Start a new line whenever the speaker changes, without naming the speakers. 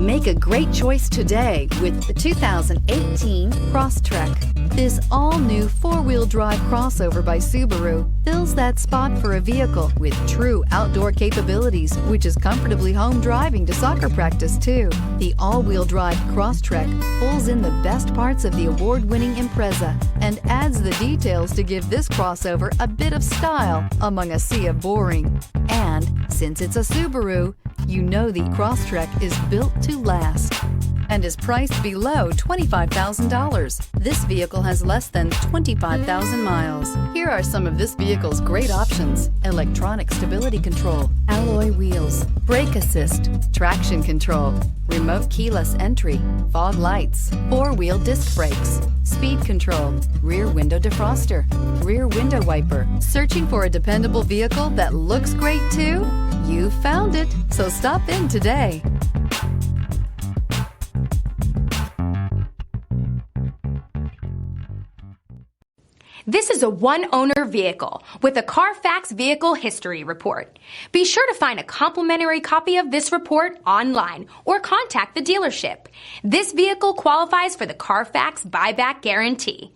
Make a great choice today with the 2018 Crosstrek. This all-new four-wheel drive crossover by Subaru fills that spot for a vehicle with true outdoor capabilities, which is comfortably home driving to soccer practice too. The all-wheel drive Crosstrek pulls in the best parts of the award-winning Impreza and adds the details to give this crossover a bit of style among a sea of boring. And since it's a Subaru, you know the Crosstrek is built to last and is priced below $25,000. This vehicle has less than 25,000 miles. Here are some of this vehicle's great options: electronic stability control, alloy wheels, brake assist, traction control, remote keyless entry, fog lights, four-wheel disc brakes, speed control, rear window defroster, rear window wiper. Searching for a dependable vehicle that looks great too? You found it, so stop in today.
This is a one-owner vehicle with a CARFAX Vehicle History Report. Be sure to find a complimentary copy of this report online or contact the dealership. This vehicle qualifies for the CARFAX Buyback Guarantee.